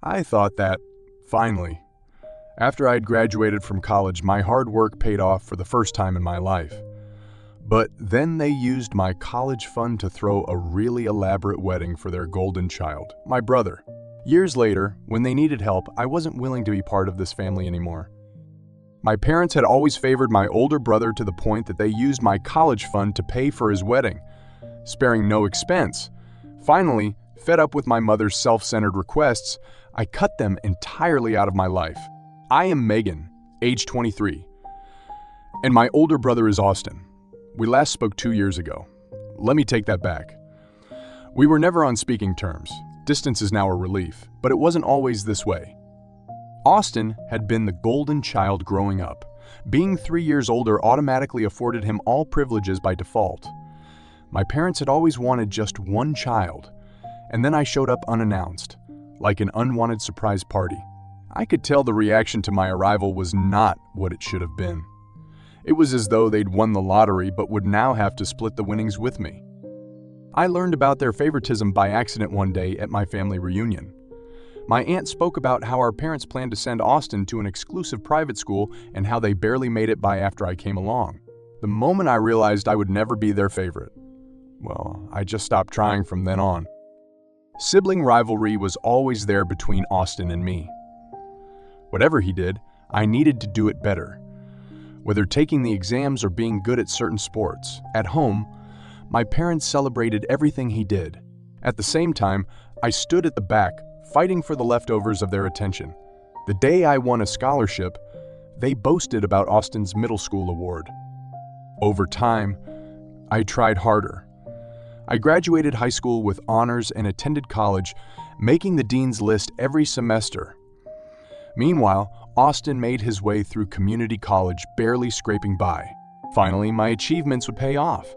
I thought that, finally, after I had graduated from college, my hard work paid off for the first time in my life. But then they used my college fund to throw a really elaborate wedding for their golden child, my brother. Years later, when they needed help, I wasn't willing to be part of this family anymore. My parents had always favored my older brother to the point that they used my college fund to pay for his wedding, sparing no expense. Finally, fed up with my mother's self-centered requests, I cut them entirely out of my life. I am Megan, age 23, and my older brother is Austin. We last spoke 2 years ago. Let me take that back. We were never on speaking terms. Distance is now a relief, but it wasn't always this way. Austin had been the golden child growing up. Being 3 years older automatically afforded him all privileges by default. My parents had always wanted just one child, and then I showed up unannounced, like an unwanted surprise party. I could tell the reaction to my arrival was not what it should have been. It was as though they'd won the lottery but would now have to split the winnings with me. I learned about their favoritism by accident one day at my family reunion. My aunt spoke about how our parents planned to send Austin to an exclusive private school and how they barely made it by after I came along. The moment I realized I would never be their favorite, well, I just stopped trying from then on. Sibling rivalry was always there between Austin and me. Whatever he did, I needed to do it better. Whether taking the exams or being good at certain sports, at home, my parents celebrated everything he did. At the same time, I stood at the back, fighting for the leftovers of their attention. The day I won a scholarship, they boasted about Austin's middle school award. Over time, I tried harder. I graduated high school with honors and attended college, making the dean's list every semester. Meanwhile, Austin made his way through community college, barely scraping by. Finally, my achievements would pay off.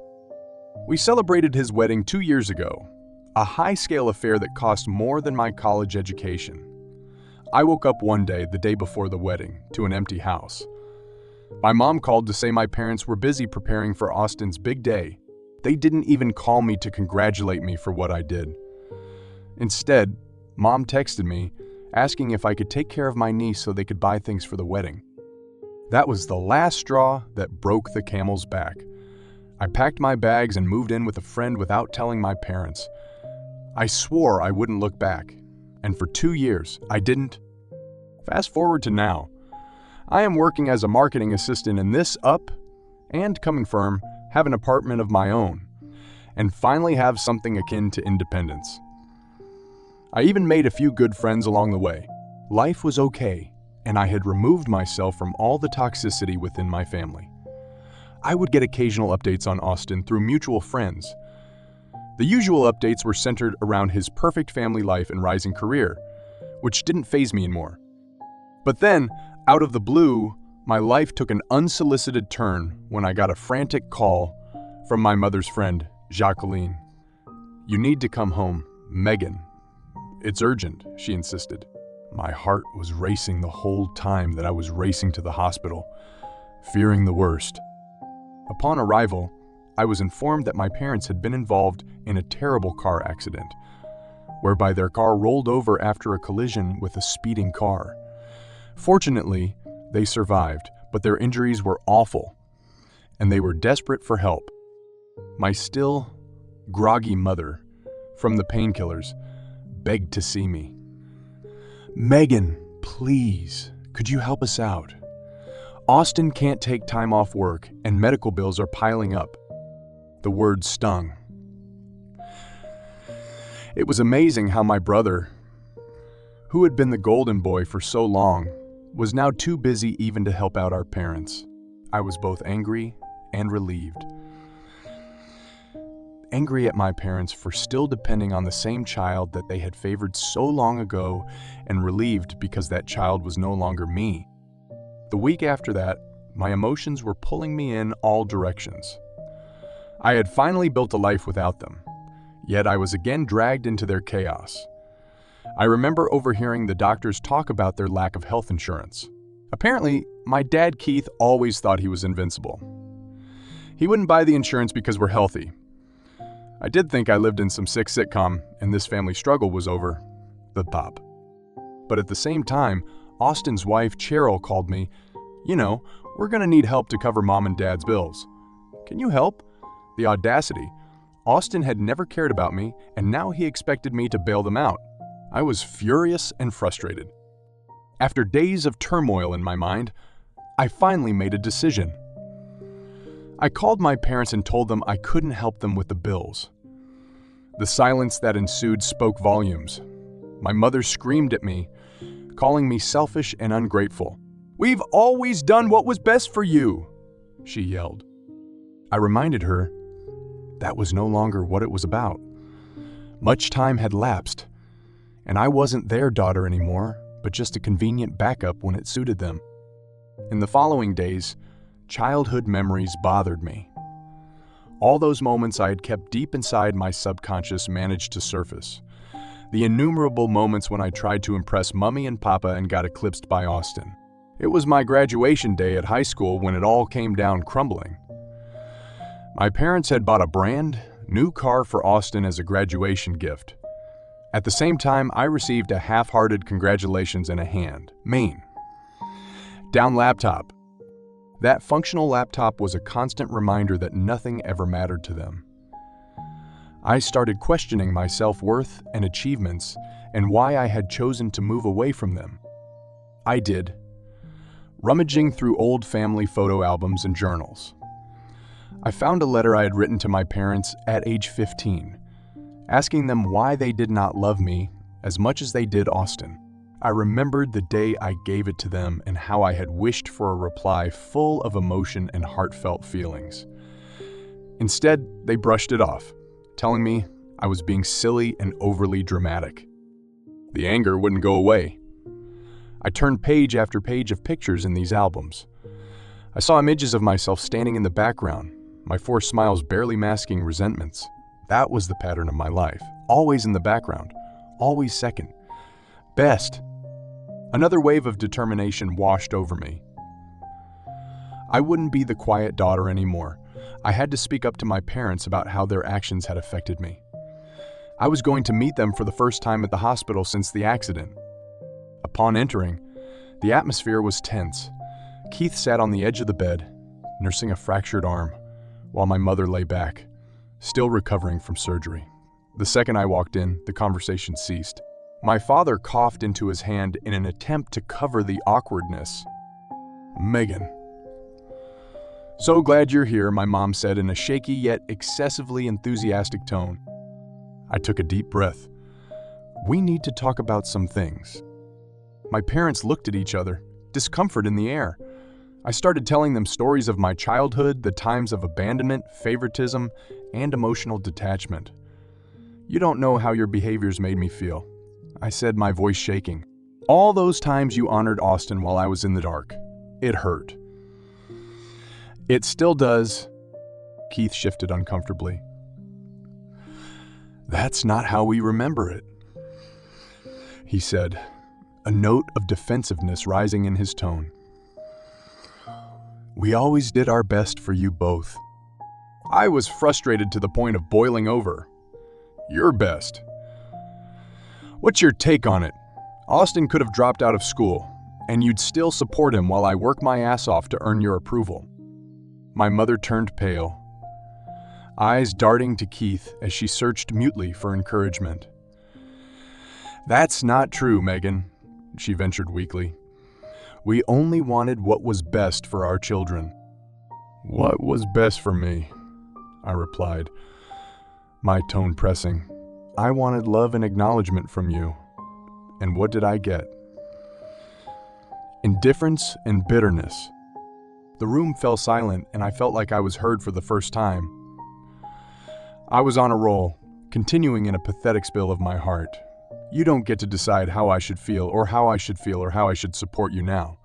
We celebrated his wedding 2 years ago, a high-scale affair that cost more than my college education. I woke up one day, the day before the wedding, to an empty house. My mom called to say my parents were busy preparing for Austin's big day. They didn't even call me to congratulate me for what I did. Instead, Mom texted me, asking if I could take care of my niece so they could buy things for the wedding. That was the last straw that broke the camel's back. I packed my bags and moved in with a friend without telling my parents. I swore I wouldn't look back, and for 2 years, I didn't. Fast forward to now. I am working as a marketing assistant in this up-and-coming firm, have an apartment of my own, and finally have something akin to independence. I even made a few good friends along the way. Life was okay, and I had removed myself from all the toxicity within my family. I would get occasional updates on Austin through mutual friends. The usual updates were centered around his perfect family life and rising career, which didn't faze me anymore. But then, out of the blue, my life took an unsolicited turn when I got a frantic call from my mother's friend, Jacqueline. "You need to come home, Megan. It's urgent," she insisted. My heart was racing the whole time that I was racing to the hospital, fearing the worst. Upon arrival, I was informed that my parents had been involved in a terrible car accident, whereby their car rolled over after a collision with a speeding car. Fortunately, they survived, but their injuries were awful, and they were desperate for help. My still, groggy mother, from the painkillers, begged to see me. "Megan, please, could you help us out? Austin can't take time off work, and medical bills are piling up." The word stung. It was amazing how my brother, who had been the golden boy for so long, was now too busy even to help out our parents. I was both angry and relieved. Angry at my parents for still depending on the same child that they had favored so long ago, and relieved because that child was no longer me. The week after that, my emotions were pulling me in all directions. I had finally built a life without them, yet I was again dragged into their chaos. I remember overhearing the doctors talk about their lack of health insurance. Apparently, my dad Keith always thought he was invincible. He wouldn't buy the insurance because we're healthy. I did think I lived in some sick sitcom and this family struggle was over the top. But at the same time, Austin's wife, Cheryl, called me. We're gonna need help to cover Mom and Dad's bills. Can you help? The audacity. Austin had never cared about me, and now he expected me to bail them out. I was furious and frustrated. After days of turmoil in my mind, I finally made a decision. I called my parents and told them I couldn't help them with the bills. The silence that ensued spoke volumes. My mother screamed at me, calling me selfish and ungrateful. "We've always done what was best for you," she yelled. I reminded her that was no longer what it was about. Much time had lapsed, and I wasn't their daughter anymore, but just a convenient backup when it suited them. In the following days, childhood memories bothered me. All those moments I had kept deep inside my subconscious managed to surface. The innumerable moments when I tried to impress Mummy and Papa and got eclipsed by Austin. It was my graduation day at high school when it all came down crumbling. My parents had bought a brand new car for Austin as a graduation gift. At the same time, I received a half-hearted congratulations in a hand. Main. Down laptop. That functional laptop was a constant reminder that nothing ever mattered to them. I started questioning my self-worth and achievements and why I had chosen to move away from them. I did. Rummaging through old family photo albums and journals. I found a letter I had written to my parents at age 15, asking them why they did not love me as much as they did Austin. I remembered the day I gave it to them and how I had wished for a reply full of emotion and heartfelt feelings. Instead, they brushed it off, telling me I was being silly and overly dramatic. The anger wouldn't go away. I turned page after page of pictures in these albums. I saw images of myself standing in the background, my forced smiles barely masking resentments. That was the pattern of my life, always in the background, always second. Best. Another wave of determination washed over me. I wouldn't be the quiet daughter anymore. I had to speak up to my parents about how their actions had affected me. I was going to meet them for the first time at the hospital since the accident. Upon entering, the atmosphere was tense. Keith sat on the edge of the bed, nursing a fractured arm, while my mother lay back, still recovering from surgery. The second I walked in, the conversation ceased. My father coughed into his hand in an attempt to cover the awkwardness. "Megan." "So glad you're here," my mom said in a shaky yet excessively enthusiastic tone. I took a deep breath. "We need to talk about some things." My parents looked at each other, discomfort in the air. I started telling them stories of my childhood, the times of abandonment, favoritism, and emotional detachment. "You don't know how your behaviors made me feel," I said, my voice shaking. "All those times you honored Austin while I was in the dark. It hurt." "It still does." Keith shifted uncomfortably. "That's not how we remember it," he said, a note of defensiveness rising in his tone. "We always did our best for you both." I was frustrated to the point of boiling over. "Your best? What's your take on it? Austin could have dropped out of school, and you'd still support him while I work my ass off to earn your approval." My mother turned pale, eyes darting to Keith as she searched mutely for encouragement. "That's not true, Megan," she ventured weakly. "We only wanted what was best for our children." "What was best for me?" I replied, my tone pressing. "I wanted love and acknowledgement from you. And what did I get? Indifference and bitterness." The room fell silent, and I felt like I was heard for the first time. I was on a roll, continuing in a pathetic spill of my heart. "You don't get to decide how I should feel or how I should feel or how I should support you now.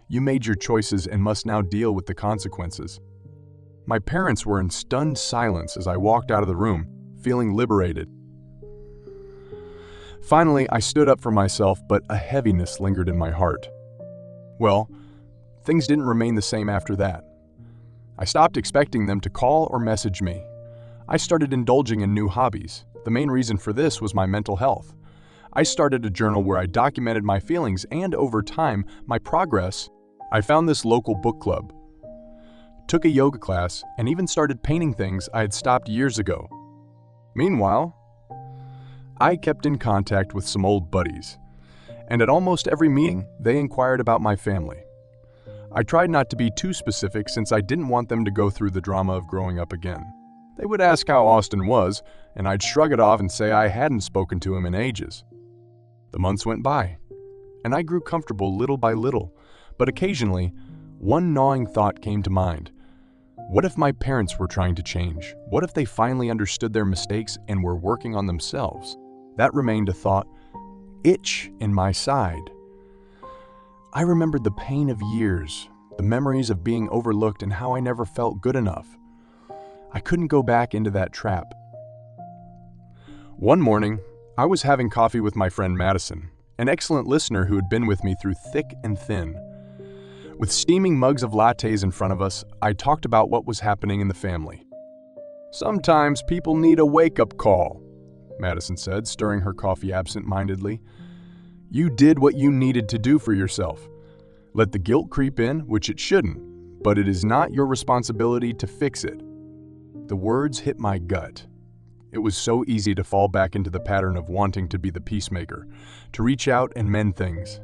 You made your choices and must now deal with the consequences." My parents were in stunned silence as I walked out of the room, feeling liberated. Finally, I stood up for myself, but a heaviness lingered in my heart. Well, things didn't remain the same after that. I stopped expecting them to call or message me. I started indulging in new hobbies. The main reason for this was my mental health. I started a journal where I documented my feelings and, over time, my progress. I found this local book club, took a yoga class, and even started painting things I had stopped years ago. Meanwhile, I kept in contact with some old buddies, and at almost every meeting, they inquired about my family. I tried not to be too specific since I didn't want them to go through the drama of growing up again. They would ask how Austin was, and I'd shrug it off and say I hadn't spoken to him in ages. The months went by, and I grew comfortable little by little, but occasionally, one gnawing thought came to mind. What if my parents were trying to change? What if they finally understood their mistakes and were working on themselves? That remained a thought, itch in my side. I remembered the pain of years, the memories of being overlooked and how I never felt good enough. I couldn't go back into that trap. One morning, I was having coffee with my friend Madison, an excellent listener who had been with me through thick and thin. With steaming mugs of lattes in front of us, I talked about what was happening in the family. "Sometimes people need a wake-up call," Madison said, stirring her coffee absent-mindedly. "You did what you needed to do for yourself. Let the guilt creep in, which it shouldn't, but it is not your responsibility to fix it." The words hit my gut. It was so easy to fall back into the pattern of wanting to be the peacemaker, to reach out and mend things.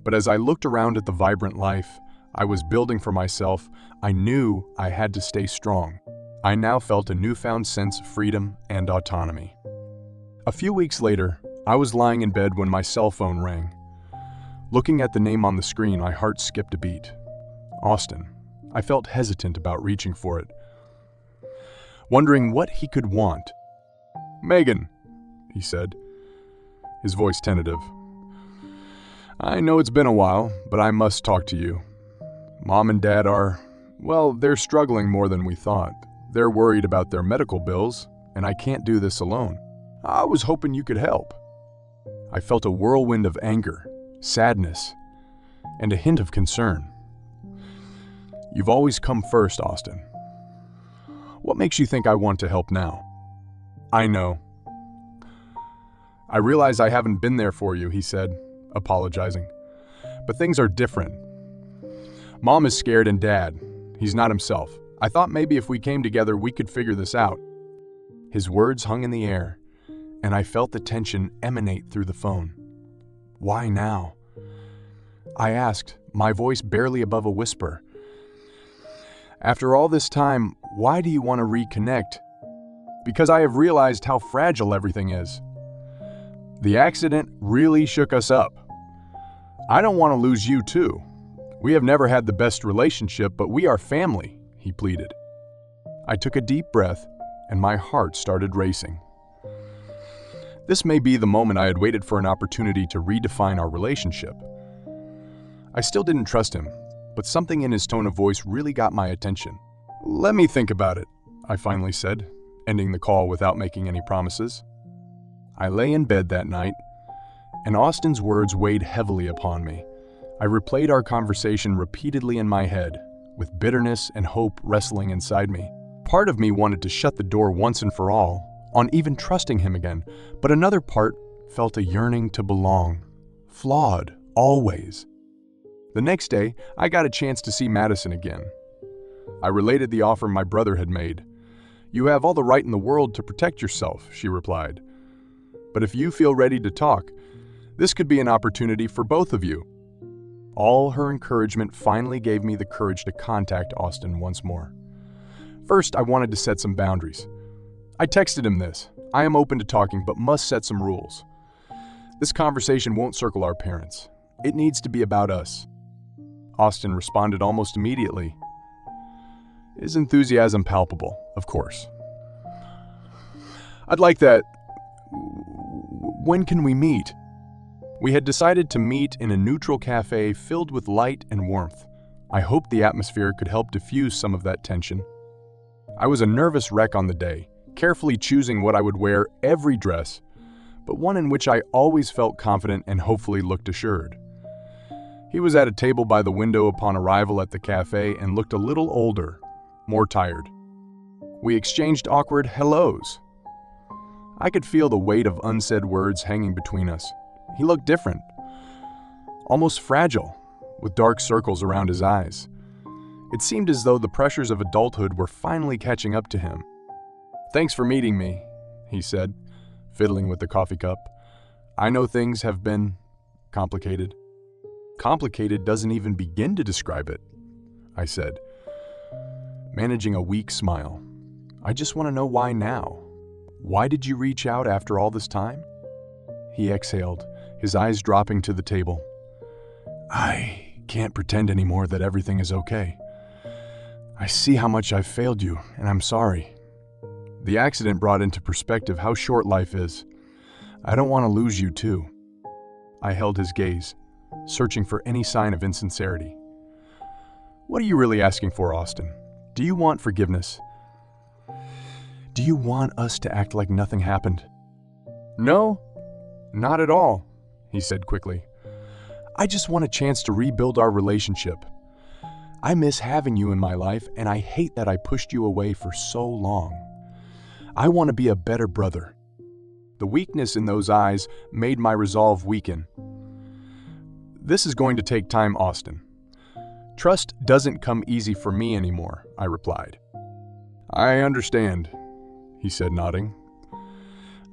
But as I looked around at the vibrant life I was building for myself, I knew I had to stay strong. I now felt a newfound sense of freedom and autonomy. A few weeks later, I was lying in bed when my cell phone rang. Looking at the name on the screen, my heart skipped a beat. Austin. I felt hesitant about reaching for it, wondering what he could want. "Megan," he said, his voice tentative. "I know it's been a while, but I must talk to you. Mom and Dad they're struggling more than we thought. They're worried about their medical bills, and I can't do this alone. I was hoping you could help." I felt a whirlwind of anger, sadness, and a hint of concern. "You've always come first, Austin. What makes you think I want to help now?" "I know. I realize I haven't been there for you," he said, apologizing. "But things are different. Mom is scared and Dad, he's not himself. I thought maybe if we came together we could figure this out." His words hung in the air, and I felt the tension emanate through the phone. "Why now?" I asked, my voice barely above a whisper. "After all this time, why do you want to reconnect?" "Because I have realized how fragile everything is. The accident really shook us up. I don't want to lose you too. We have never had the best relationship, but we are family," he pleaded. I took a deep breath, and my heart started racing. This may be the moment I had waited for, an opportunity to redefine our relationship. I still didn't trust him, but something in his tone of voice really got my attention. "Let me think about it," I finally said, ending the call without making any promises. I lay in bed that night, and Austin's words weighed heavily upon me. I replayed our conversation repeatedly in my head, with bitterness and hope wrestling inside me. Part of me wanted to shut the door once and for all on even trusting him again, but another part felt a yearning to belong. Flawed, always. The next day, I got a chance to see Madison again. I related the offer my brother had made. "You have all the right in the world to protect yourself," she replied. "But if you feel ready to talk, this could be an opportunity for both of you." All her encouragement finally gave me the courage to contact Austin once more. First, I wanted to set some boundaries. I texted him this: "I am open to talking, but must set some rules. This conversation won't circle our parents. It needs to be about us." Austin responded almost immediately. His enthusiasm palpable, of course. "I'd like that. When can we meet?" We had decided to meet in a neutral cafe filled with light and warmth. I hoped the atmosphere could help diffuse some of that tension. I was a nervous wreck on the day, carefully choosing what I would wear every dress, but one in which I always felt confident and hopefully looked assured. He was at a table by the window upon arrival at the cafe and looked a little older, more tired. We exchanged awkward hellos. I could feel the weight of unsaid words hanging between us. He looked different, almost fragile, with dark circles around his eyes. It seemed as though the pressures of adulthood were finally catching up to him. "Thanks for meeting me," he said, fiddling with the coffee cup. "I know things have been complicated." "Complicated doesn't even begin to describe it," I said, managing a weak smile. "I just want to know why now. Why did you reach out after all this time?" He exhaled, his eyes dropping to the table. "I can't pretend anymore that everything is okay. I see how much I've failed you, and I'm sorry. The accident brought into perspective how short life is. I don't want to lose you too." I held his gaze, searching for any sign of insincerity. "What are you really asking for, Austin? Do you want forgiveness? Do you want us to act like nothing happened?" "No, not at all," he said quickly. "I just want a chance to rebuild our relationship. I miss having you in my life, and I hate that I pushed you away for so long. I want to be a better brother." The weakness in those eyes made my resolve weaken. "This is going to take time, Austin. Trust doesn't come easy for me anymore," I replied. "I understand," he said, nodding.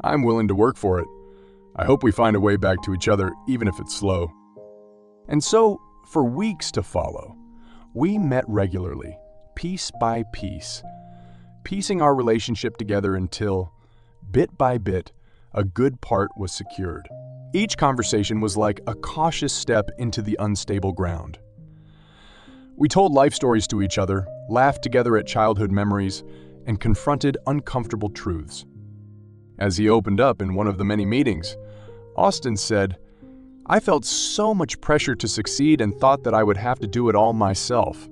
"I'm willing to work for it. I hope we find a way back to each other, even if it's slow." And so, for weeks to follow, we met regularly, piece by piece, piecing our relationship together until, bit by bit, a good part was secured. Each conversation was like a cautious step into the unstable ground. We told life stories to each other, laughed together at childhood memories, and confronted uncomfortable truths. As he opened up in one of the many meetings, Austin said, "I felt so much pressure to succeed and thought that I would have to do it all myself.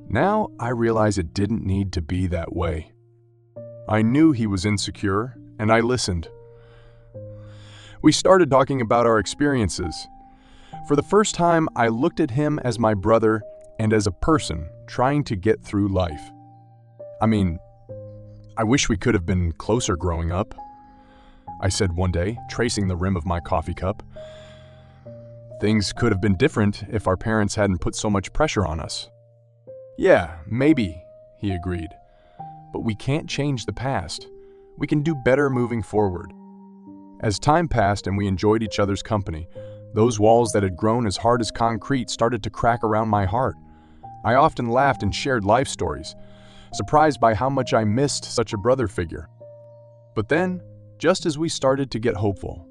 Now I realize it didn't need to be that way." I knew he was insecure, and I listened. We started talking about our experiences. For the first time, I looked at him as my brother and as a person trying to get through life. I mean, I wish we could have been closer growing up, I said one day, tracing the rim of my coffee cup. Things could have been different if our parents hadn't put so much pressure on us. "Yeah, maybe," he agreed. "But we can't change the past. We can do better moving forward." As time passed and we enjoyed each other's company, those walls that had grown as hard as concrete started to crack around my heart. I often laughed and shared life stories, surprised by how much I missed such a brother figure. But then, just as we started to get hopeful,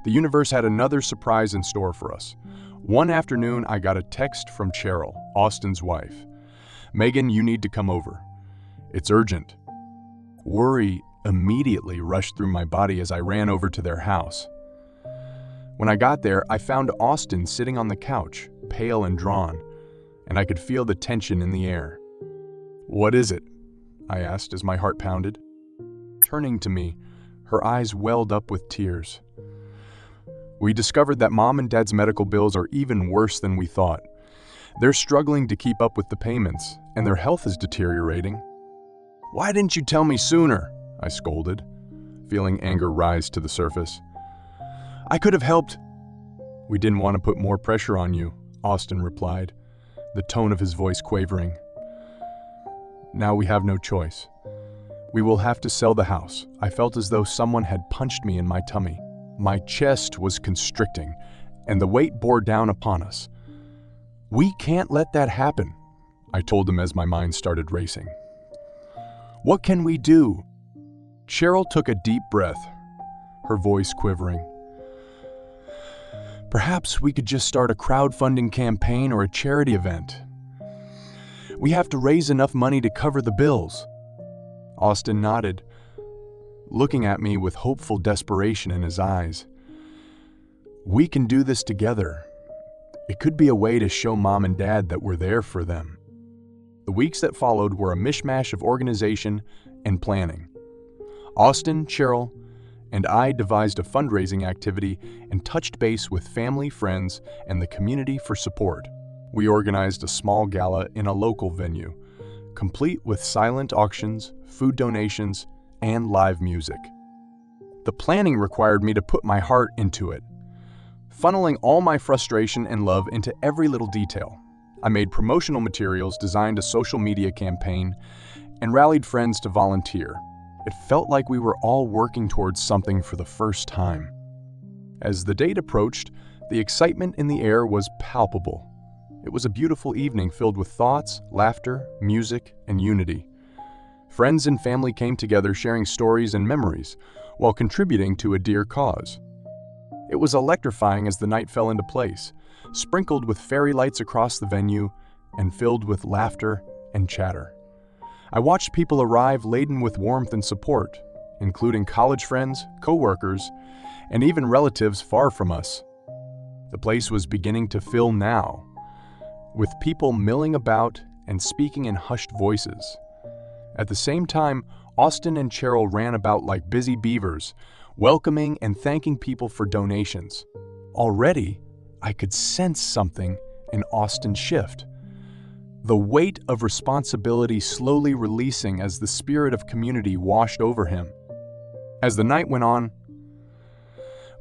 the universe had another surprise in store for us. One afternoon, I got a text from Cheryl, Austin's wife. "Megan, you need to come over. It's urgent." Worry immediately rushed through my body as I ran over to their house. When I got there, I found Austin sitting on the couch, pale and drawn, and I could feel the tension in the air. "What is it?" I asked as my heart pounded. Turning to me, her eyes welled up with tears. "We discovered that Mom and Dad's medical bills are even worse than we thought. They're struggling to keep up with the payments, and their health is deteriorating." "Why didn't you tell me sooner?" I scolded, feeling anger rise to the surface. "I could have helped." "We didn't want to put more pressure on you," Austin replied, the tone of his voice quavering. "Now we have no choice. We will have to sell the house." I felt as though someone had punched me in my tummy. My chest was constricting, and the weight bore down upon us. "We can't let that happen," I told him as my mind started racing. "What can we do?" Cheryl took a deep breath, her voice quivering. "Perhaps we could just start a crowdfunding campaign or a charity event. We have to raise enough money to cover the bills." Austin nodded, looking at me with hopeful desperation in his eyes. "We can do this together. It could be a way to show Mom and Dad that we're there for them." The weeks that followed were a mishmash of organization and planning. Austin, Cheryl, and I devised a fundraising activity and touched base with family, friends, and the community for support. We organized a small gala in a local venue, complete with silent auctions, food donations, and live music. The planning required me to put my heart into it, funneling all my frustration and love into every little detail. I made promotional materials, designed a social media campaign, and rallied friends to volunteer. It felt like we were all working towards something for the first time. As the date approached, the excitement in the air was palpable. It was a beautiful evening filled with thoughts, laughter, music, and unity. Friends and family came together sharing stories and memories while contributing to a dear cause. It was electrifying as the night fell into place, sprinkled with fairy lights across the venue and filled with laughter and chatter. I watched people arrive laden with warmth and support, including college friends, co-workers, and even relatives far from us. The place was beginning to fill now, with people milling about and speaking in hushed voices. At the same time, Austin and Cheryl ran about like busy beavers, welcoming and thanking people for donations. Already, I could sense something in Austin shift. The weight of responsibility slowly releasing as the spirit of community washed over him. As the night went on,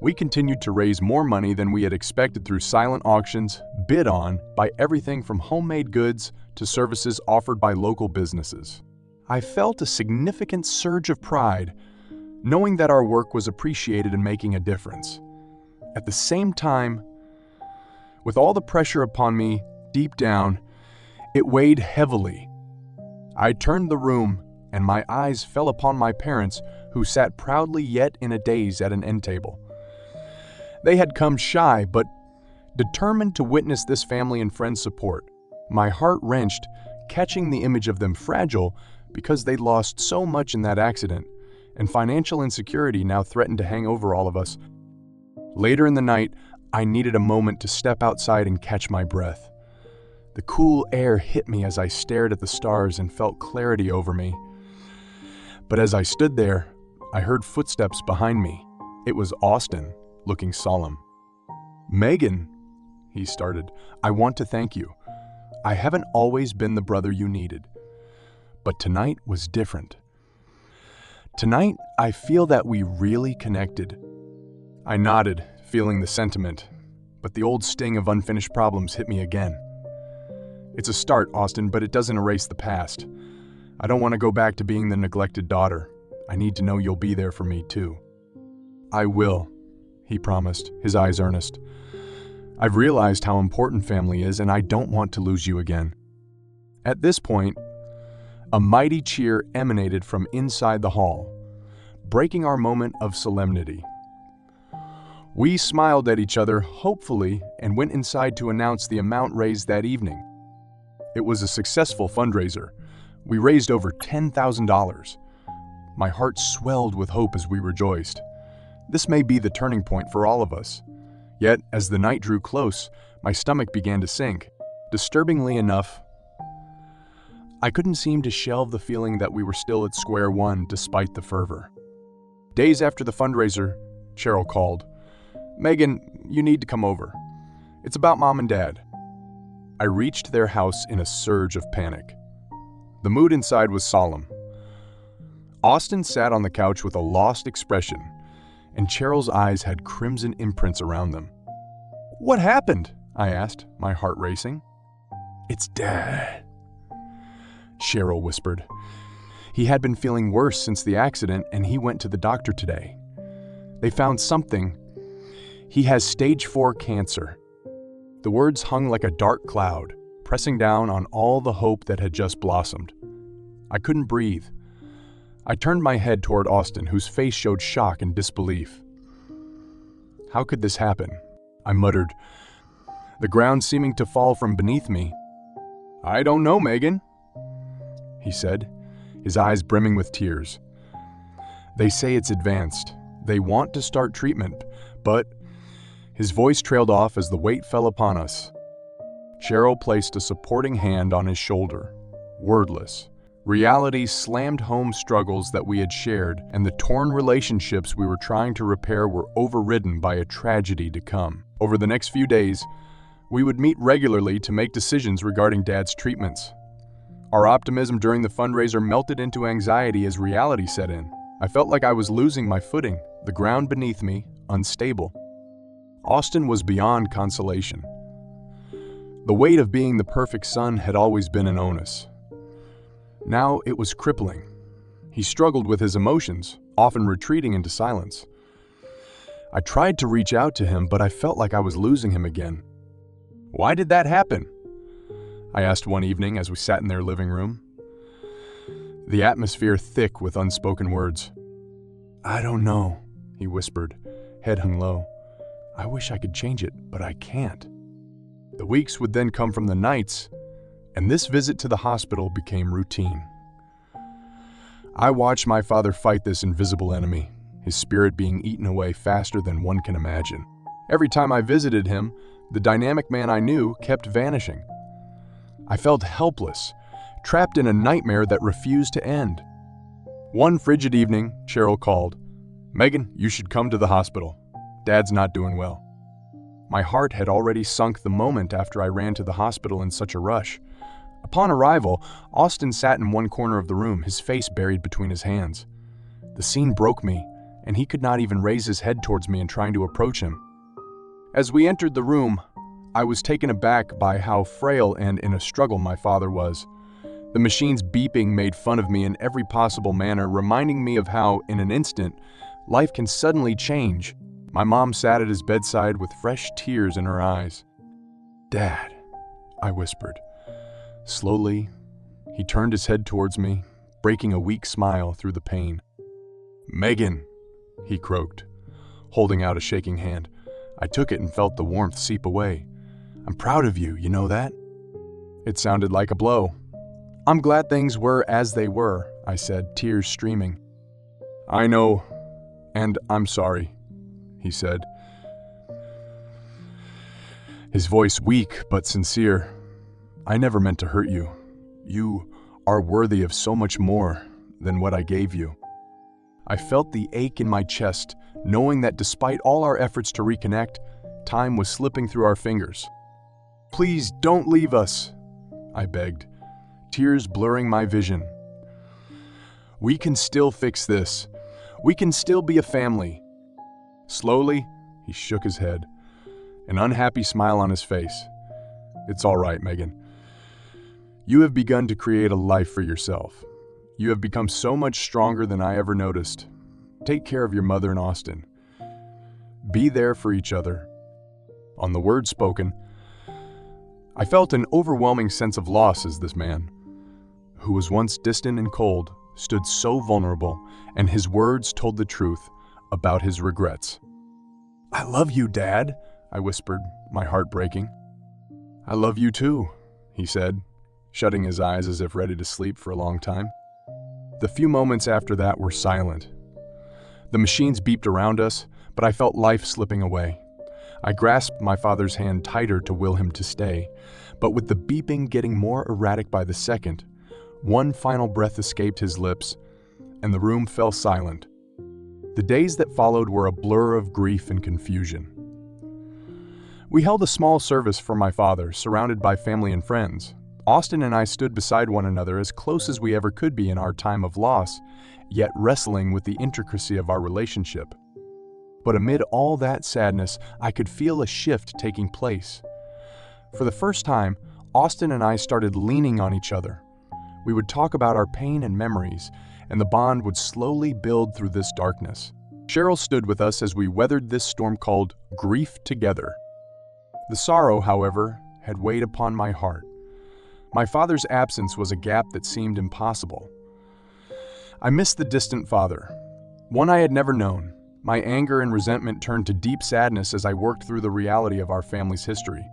we continued to raise more money than we had expected through silent auctions, bid on by everything from homemade goods to services offered by local businesses. I felt a significant surge of pride, knowing that our work was appreciated and making a difference. At the same time, with all the pressure upon me, deep down, it weighed heavily. I turned the room, and my eyes fell upon my parents, who sat proudly yet in a daze at an end table. They had come shy, but determined to witness this family and friends' support. My heart wrenched, catching the image of them fragile because they'd lost so much in that accident, and financial insecurity now threatened to hang over all of us. Later in the night, I needed a moment to step outside and catch my breath. The cool air hit me as I stared at the stars and felt clarity over me. But as I stood there, I heard footsteps behind me. It was Austin, looking solemn. "Megan," he started, "I want to thank you. I haven't always been the brother you needed, but tonight was different. Tonight, I feel that we really connected." I nodded, feeling the sentiment, but the old sting of unfinished problems hit me again. "It's a start, Austin, but it doesn't erase the past. I don't want to go back to being the neglected daughter. I need to know you'll be there for me, too." "I will," he promised, his eyes earnest. "I've realized how important family is, and I don't want to lose you again." At this point, a mighty cheer emanated from inside the hall, breaking our moment of solemnity. We smiled at each other hopefully and went inside to announce the amount raised that evening. It was a successful fundraiser. We raised over $10,000. My heart swelled with hope as we rejoiced. This may be the turning point for all of us. Yet, as the night drew close, my stomach began to sink. Disturbingly enough, I couldn't seem to shelve the feeling that we were still at square one despite the fervor. Days after the fundraiser, Cheryl called. "Megan, you need to come over. It's about Mom and Dad." I reached their house in a surge of panic. The mood inside was solemn. Austin sat on the couch with a lost expression, and Cheryl's eyes had crimson imprints around them. "What happened?" I asked, my heart racing. "It's Dad," Cheryl whispered. "He had been feeling worse since the accident, and he went to the doctor today. They found something. He has stage 4 cancer." The words hung like a dark cloud, pressing down on all the hope that had just blossomed. I couldn't breathe. I turned my head toward Austin, whose face showed shock and disbelief. "How could this happen?" I muttered, the ground seeming to fall from beneath me. "I don't know, Megan," he said, his eyes brimming with tears. "They say it's advanced. They want to start treatment, but..." His voice trailed off as the weight fell upon us. Cheryl placed a supporting hand on his shoulder, wordless. Reality slammed home struggles that we had shared, and the torn relationships we were trying to repair were overridden by a tragedy to come. Over the next few days, we would meet regularly to make decisions regarding Dad's treatments. Our optimism during the fundraiser melted into anxiety as reality set in. I felt like I was losing my footing, the ground beneath me, unstable. Austin was beyond consolation. The weight of being the perfect son had always been an onus. Now it was crippling. He struggled with his emotions, often retreating into silence. I tried to reach out to him, but I felt like I was losing him again. "Why did that happen?" I asked one evening as we sat in their living room, the atmosphere thick with unspoken words. "I don't know," he whispered, head hung low. "I wish I could change it, but I can't." The weeks would then come from the nights, and this visit to the hospital became routine. I watched my father fight this invisible enemy, his spirit being eaten away faster than one can imagine. Every time I visited him, the dynamic man I knew kept vanishing. I felt helpless, trapped in a nightmare that refused to end. One frigid evening, Cheryl called. "Megan, you should come to the hospital. Dad's not doing well." My heart had already sunk the moment after I ran to the hospital in such a rush. Upon arrival, Austin sat in one corner of the room, his face buried between his hands. The scene broke me, and he could not even raise his head towards me in trying to approach him. As we entered the room, I was taken aback by how frail and in a struggle my father was. The machine's beeping made fun of me in every possible manner, reminding me of how, in an instant, life can suddenly change. My mom sat at his bedside with fresh tears in her eyes. "Dad," I whispered. Slowly, he turned his head towards me, breaking a weak smile through the pain. "Megan," he croaked, holding out a shaking hand. I took it and felt the warmth seep away. "I'm proud of you, you know that?" It sounded like a blow. "I'm glad things were as they were," I said, tears streaming. "I know, and I'm sorry," he said, his voice weak but sincere. "I never meant to hurt you. You are worthy of so much more than what I gave you." I felt the ache in my chest, knowing that despite all our efforts to reconnect, time was slipping through our fingers. "Please don't leave us," I begged, tears blurring my vision. "We can still fix this. We can still be a family." Slowly, he shook his head, an unhappy smile on his face. "It's all right, Megan. You have begun to create a life for yourself. You have become so much stronger than I ever noticed. Take care of your mother and Austin. Be there for each other." On the words spoken, I felt an overwhelming sense of loss as this man, who was once distant and cold, stood so vulnerable, and his words told the truth about his regrets. "I love you, Dad," I whispered, my heart breaking. "I love you too," he said, shutting his eyes as if ready to sleep for a long time. The few moments after that were silent. The machines beeped around us, but I felt life slipping away. I grasped my father's hand tighter to will him to stay, but with the beeping getting more erratic by the second, one final breath escaped his lips, and the room fell silent. The days that followed were a blur of grief and confusion. We held a small service for my father, surrounded by family and friends. Austin and I stood beside one another as close as we ever could be in our time of loss, yet wrestling with the intricacy of our relationship. But amid all that sadness, I could feel a shift taking place. For the first time, Austin and I started leaning on each other. We would talk about our pain and memories, and the bond would slowly build through this darkness. Cheryl stood with us as we weathered this storm called grief together. The sorrow, however, had weighed upon my heart. My father's absence was a gap that seemed impossible. I missed the distant father, one I had never known. My anger and resentment turned to deep sadness as I worked through the reality of our family's history.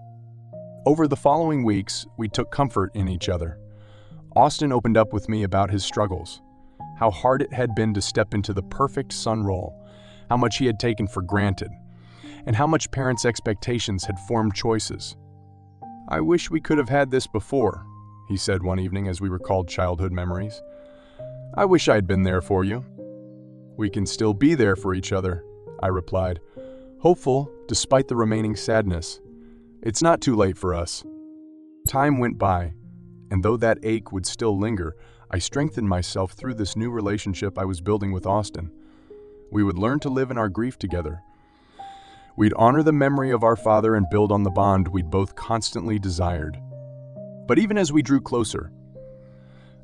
Over the following weeks, we took comfort in each other. Austin opened up with me about his struggles, how hard it had been to step into the perfect son role, how much he had taken for granted, and how much parents' expectations had formed choices. "I wish we could have had this before," he said one evening as we recalled childhood memories. "I wish I had been there for you." "We can still be there for each other," I replied, hopeful despite the remaining sadness. "It's not too late for us." Time went by, and though that ache would still linger, I strengthened myself through this new relationship I was building with Austin. We would learn to live in our grief together. We'd honor the memory of our father and build on the bond we'd both constantly desired. But even as we drew closer,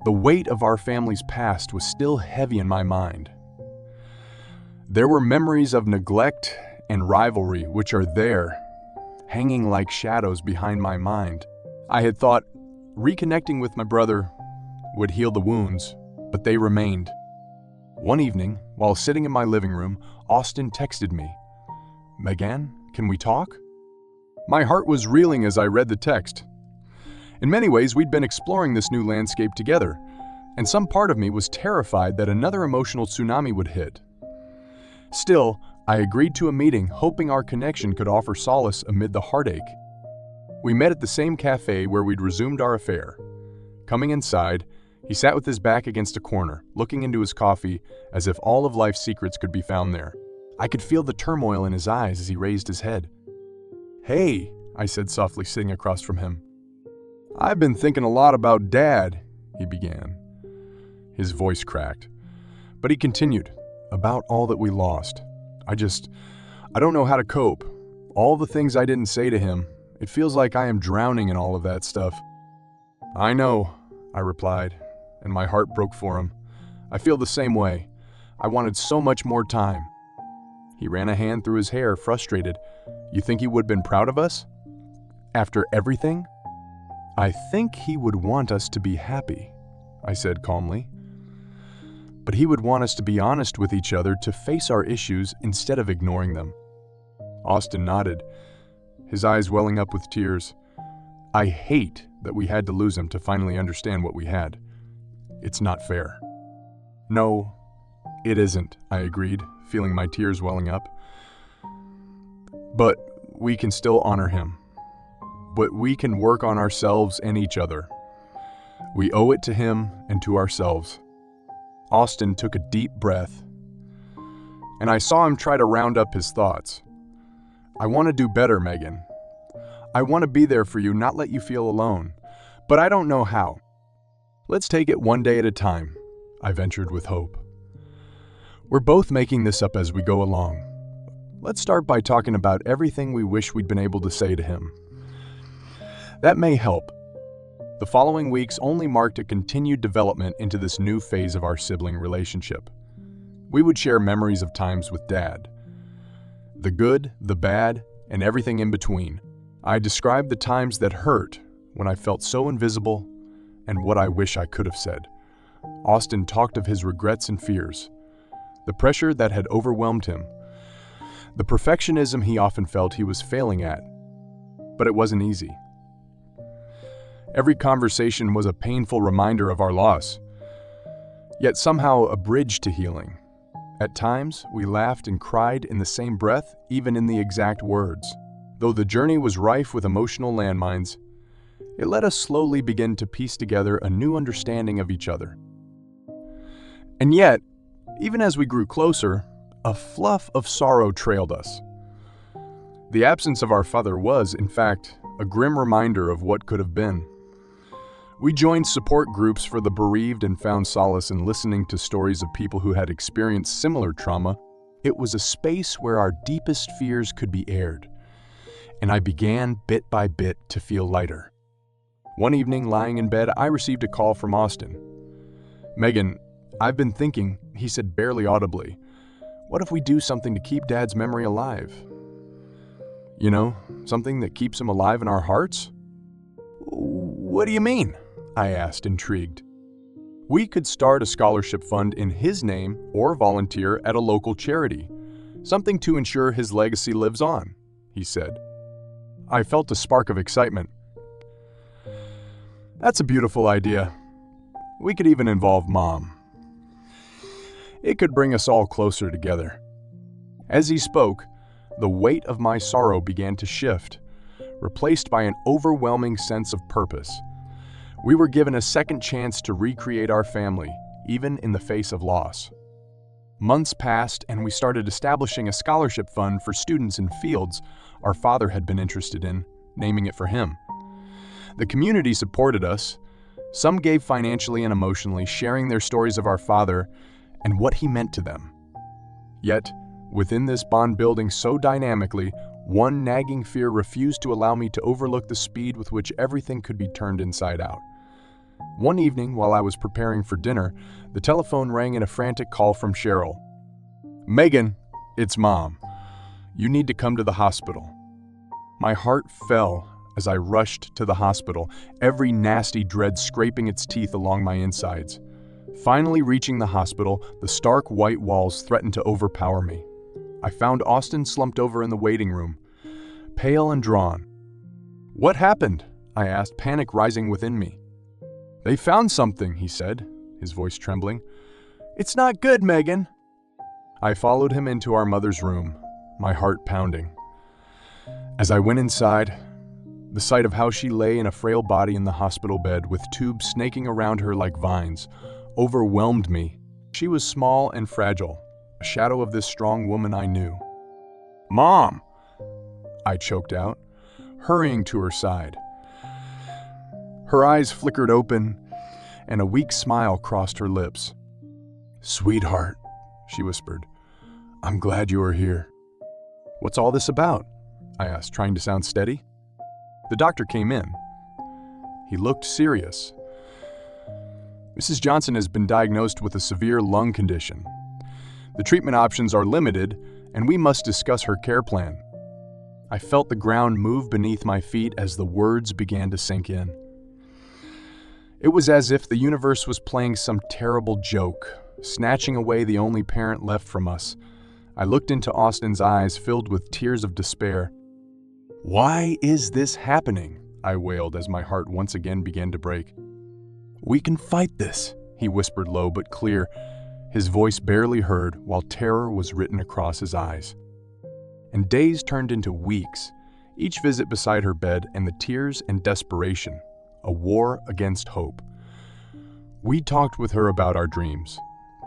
the weight of our family's past was still heavy in my mind. There were memories of neglect and rivalry which are there, hanging like shadows behind my mind. I had thought reconnecting with my brother would heal the wounds, but they remained. One evening, while sitting in my living room, Austin texted me, "Megan, can we talk?" My heart was reeling as I read the text. In many ways, we'd been exploring this new landscape together, and some part of me was terrified that another emotional tsunami would hit. Still, I agreed to a meeting, hoping our connection could offer solace amid the heartache. We met at the same cafe where we'd resumed our affair. Coming inside, he sat with his back against a corner, looking into his coffee as if all of life's secrets could be found there. I could feel the turmoil in his eyes as he raised his head. "Hey," I said softly, sitting across from him. "I've been thinking a lot about Dad," he began. His voice cracked, but he continued, "About all that we lost. I don't know how to cope. All the things I didn't say to him, it feels like I am drowning in all of that stuff." "I know," I replied, and my heart broke for him. "I feel the same way. I wanted so much more time." He ran a hand through his hair, frustrated. "You think he would have been proud of us? After everything?" "I think he would want us to be happy," I said calmly. "But he would want us to be honest with each other, to face our issues instead of ignoring them." Austin nodded, his eyes welling up with tears. "I hate that we had to lose him to finally understand what we had. It's not fair." "No, it isn't," I agreed, feeling my tears welling up. "But we can still honor him. But we can work on ourselves and each other. We owe it to him and to ourselves." Austin took a deep breath, and I saw him try to round up his thoughts. "I want to do better, Megan. I want to be there for you, not let you feel alone. But I don't know how. Let's take it one day at a time," I ventured with hope. "We're both making this up as we go along. Let's start by talking about everything we wish we'd been able to say to him. That may help." The following weeks only marked a continued development into this new phase of our sibling relationship. We would share memories of times with Dad. The good, the bad, and everything in between. I described the times that hurt, when I felt so invisible, and what I wish I could have said. Austin talked of his regrets and fears, the pressure that had overwhelmed him, the perfectionism he often felt he was failing at. But it wasn't easy. Every conversation was a painful reminder of our loss, yet somehow a bridge to healing. At times, we laughed and cried in the same breath, even in the exact words. Though the journey was rife with emotional landmines, it let us slowly begin to piece together a new understanding of each other. And yet, even as we grew closer, a fluff of sorrow trailed us. The absence of our father was, in fact, a grim reminder of what could have been. We joined support groups for the bereaved and found solace in listening to stories of people who had experienced similar trauma. It was a space where our deepest fears could be aired, and I began bit by bit to feel lighter. One evening, lying in bed, I received a call from Austin. "Megan, I've been thinking," he said barely audibly, "what if we do something to keep Dad's memory alive? You know, something that keeps him alive in our hearts?" "What do you mean?" I asked, intrigued. "We could start a scholarship fund in his name or volunteer at a local charity. Something to ensure his legacy lives on," he said. I felt a spark of excitement. "That's a beautiful idea. We could even involve Mom. It could bring us all closer together." As he spoke, the weight of my sorrow began to shift, replaced by an overwhelming sense of purpose. We were given a second chance to recreate our family, even in the face of loss. Months passed, and we started establishing a scholarship fund for students in fields our father had been interested in, naming it for him. The community supported us, Some gave financially and emotionally, sharing their stories of our father and what he meant to them. Yet, within this bond building so dynamically, one nagging fear refused to allow me to overlook the speed with which everything could be turned inside out. One evening, while I was preparing for dinner, the telephone rang in a frantic call from Cheryl. "Megan, it's Mom. You need to come to the hospital." My heart fell as I rushed to the hospital, every nasty dread scraping its teeth along my insides. Finally reaching the hospital, the stark white walls threatened to overpower me. I found Austin slumped over in the waiting room, pale and drawn. "What happened?" I asked, panic rising within me. "They found something," he said, his voice trembling. "It's not good, Megan." I followed him into our mother's room, my heart pounding. As I went inside, the sight of how she lay in a frail body in the hospital bed with tubes snaking around her like vines overwhelmed me. She was small and fragile, a shadow of this strong woman I knew. "Mom!" I choked out, hurrying to her side. Her eyes flickered open, and a weak smile crossed her lips. "Sweetheart," she whispered, "I'm glad you are here." "What's all this about?" I asked, trying to sound steady. The doctor came in. He looked serious. "Mrs. Johnson has been diagnosed with a severe lung condition. The treatment options are limited, and we must discuss her care plan." I felt the ground move beneath my feet as the words began to sink in. It was as if the universe was playing some terrible joke, snatching away the only parent left from us. I looked into Austin's eyes filled with tears of despair. "Why is this happening?" I wailed as my heart once again began to break. "We can fight this," he whispered low but clear, his voice barely heard while terror was written across his eyes. And days turned into weeks, each visit beside her bed and the tears and desperation, a war against hope. We talked with her about our dreams,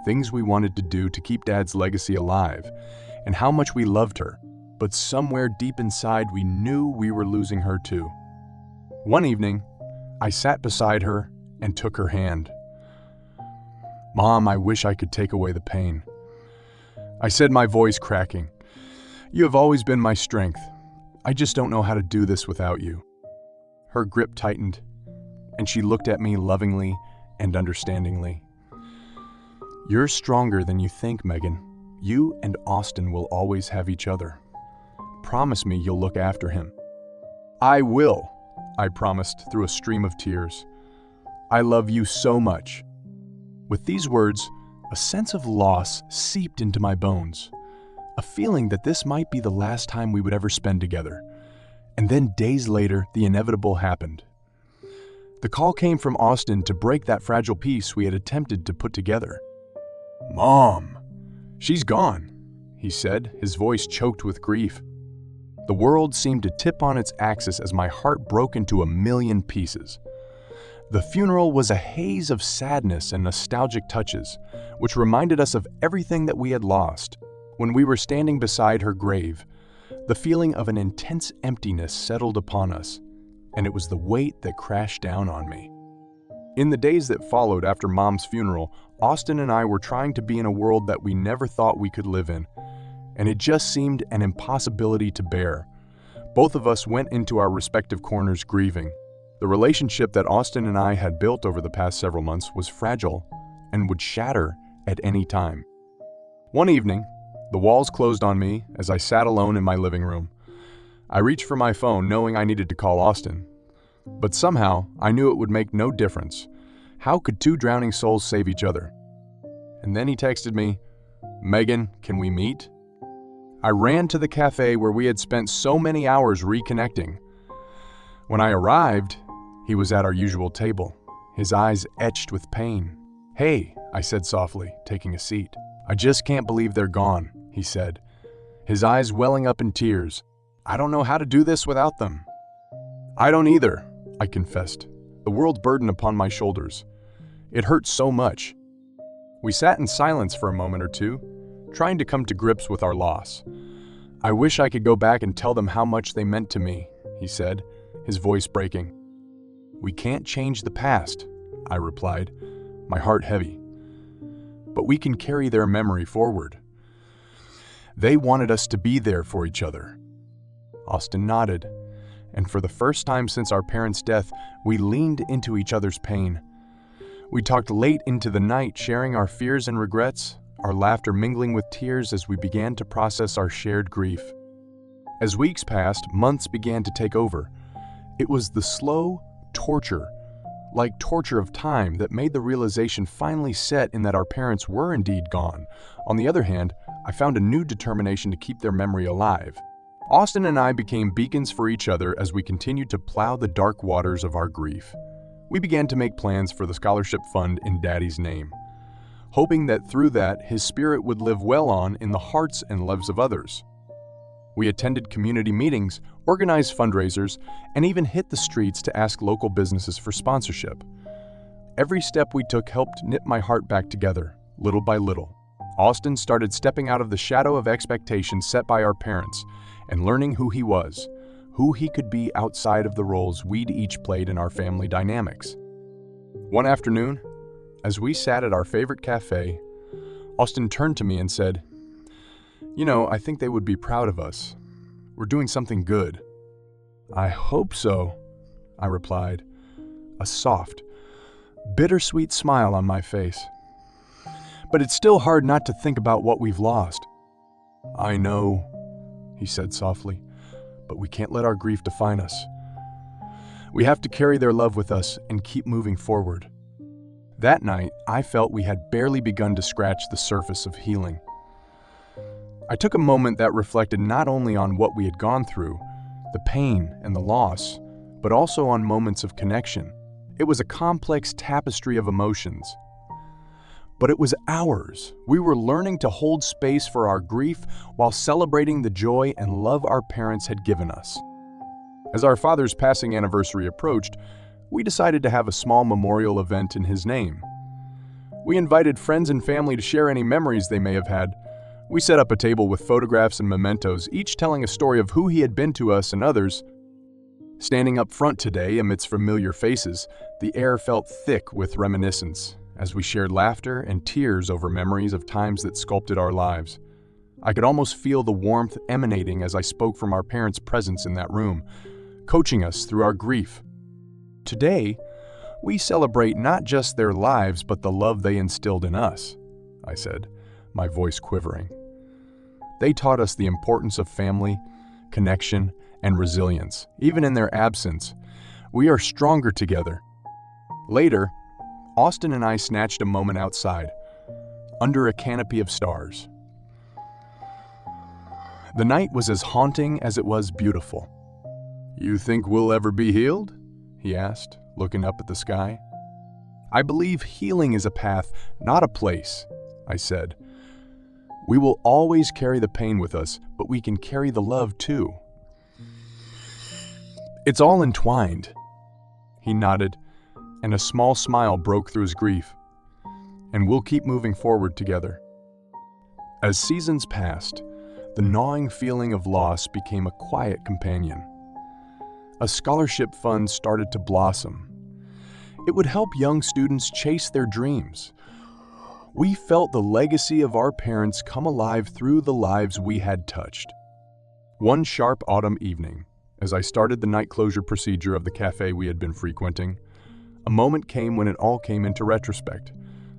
things we wanted to do to keep Dad's legacy alive, and how much we loved her, but somewhere deep inside we knew we were losing her too. One evening, I sat beside her and took her hand. "Mom, I wish I could take away the pain," I said, my voice cracking. "You have always been my strength. I just don't know how to do this without you." Her grip tightened, and she looked at me lovingly and understandingly. "You're stronger than you think, Megan. You and Austin will always have each other. Promise me you'll look after him." "I will," I promised through a stream of tears. "I love you so much." With these words, a sense of loss seeped into my bones, a feeling that this might be the last time we would ever spend together. And then days later, the inevitable happened. The call came from Austin to break that fragile peace we had attempted to put together. "Mom, she's gone," he said, his voice choked with grief. The world seemed to tip on its axis as my heart broke into a million pieces. The funeral was a haze of sadness and nostalgic touches, which reminded us of everything that we had lost. When we were standing beside her grave, the feeling of an intense emptiness settled upon us, and it was the weight that crashed down on me. In the days that followed after Mom's funeral, Austin and I were trying to be in a world that we never thought we could live in, and it just seemed an impossibility to bear. Both of us went into our respective corners grieving. The relationship that Austin and I had built over the past several months was fragile and would shatter at any time. One evening, the walls closed on me as I sat alone in my living room. I reached for my phone knowing I needed to call Austin. But somehow, I knew it would make no difference. How could two drowning souls save each other? And then he texted me, "Megan, can we meet?" I ran to the cafe where we had spent so many hours reconnecting. When I arrived, he was at our usual table, his eyes etched with pain. "Hey," I said softly, taking a seat. "I just can't believe they're gone," he said, his eyes welling up in tears. "I don't know how to do this without them." "I don't either," I confessed, the world burden upon my shoulders. It hurt so much. We sat in silence for a moment or two, trying to come to grips with our loss. "I wish I could go back and tell them how much they meant to me," he said, his voice breaking. "We can't change the past, I replied, my heart heavy. But we can carry their memory forward. They wanted us to be there for each other. Austin nodded, and for the first time since our parents' death, we leaned into each other's pain. We talked late into the night, sharing our fears and regrets, our laughter mingling with tears as we began to process our shared grief. As weeks passed, months began to take over. It was the slow torture, like torture of time, that made the realization finally set in that our parents were indeed gone. On the other hand, I found a new determination to keep their memory alive. Austin and I became beacons for each other as we continued to plow the dark waters of our grief. We began to make plans for the scholarship fund in Daddy's name, hoping that through that his spirit would live well on in the hearts and lives of others. We attended community meetings, organized fundraisers, and even hit the streets to ask local businesses for sponsorship. Every step we took helped knit my heart back together, little by little. Austin started stepping out of the shadow of expectations set by our parents and learning who he was, who he could be outside of the roles we'd each played in our family dynamics. One afternoon, as we sat at our favorite cafe, Austin turned to me and said, "You know, I think they would be proud of us. We're doing something good." "I hope so," I replied, a soft, bittersweet smile on my face. "But it's still hard not to think about what we've lost." "I know," he said softly, "but we can't let our grief define us. We have to carry their love with us and keep moving forward." That night, I felt we had barely begun to scratch the surface of healing. I took a moment that reflected not only on what we had gone through, the pain and the loss, but also on moments of connection. It was a complex tapestry of emotions. But it was ours. We were learning to hold space for our grief while celebrating the joy and love our parents had given us. As our father's passing anniversary approached, we decided to have a small memorial event in his name. We invited friends and family to share any memories they may have had. We set up a table with photographs and mementos, each telling a story of who he had been to us and others. Standing up front today amidst familiar faces, the air felt thick with reminiscence as we shared laughter and tears over memories of times that sculpted our lives. I could almost feel the warmth emanating as I spoke from our parents' presence in that room, coaching us through our grief. Today, we celebrate not just their lives, but the love they instilled in us, I said, my voice quivering. They taught us the importance of family, connection, and resilience. Even in their absence, we are stronger together. Later, Austin and I snatched a moment outside, under a canopy of stars. The night was as haunting as it was beautiful. "You think we'll ever be healed?" he asked, looking up at the sky. "I believe healing is a path, not a place," I said. "We will always carry the pain with us, but we can carry the love too. It's all entwined." He nodded, and a small smile broke through his grief. "And we'll keep moving forward together." As seasons passed, the gnawing feeling of loss became a quiet companion. A scholarship fund started to blossom. It would help young students chase their dreams. We felt the legacy of our parents come alive through the lives we had touched. One sharp autumn evening, as I started the night closure procedure of the cafe we had been frequenting, a moment came when it all came into retrospect.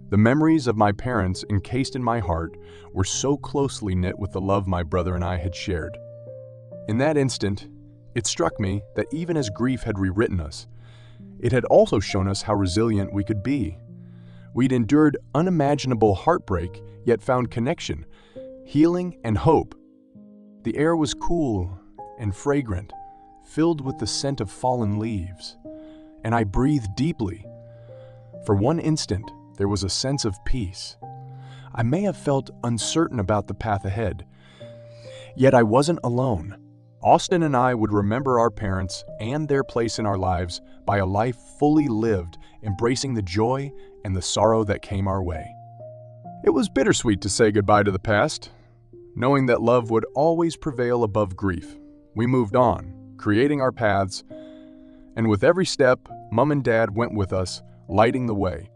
The memories of my parents encased in my heart were so closely knit with the love my brother and I had shared. In that instant, it struck me that even as grief had rewritten us, it had also shown us how resilient we could be. We'd endured unimaginable heartbreak, yet found connection, healing, and hope. The air was cool and fragrant, filled with the scent of fallen leaves, and I breathed deeply. For one instant, there was a sense of peace. I may have felt uncertain about the path ahead, yet I wasn't alone. Austin and I would remember our parents and their place in our lives by a life fully lived, embracing the joy and the sorrow that came our way. It was bittersweet to say goodbye to the past, knowing that love would always prevail above grief. We moved on, creating our paths, and with every step, Mom and Dad went with us, lighting the way.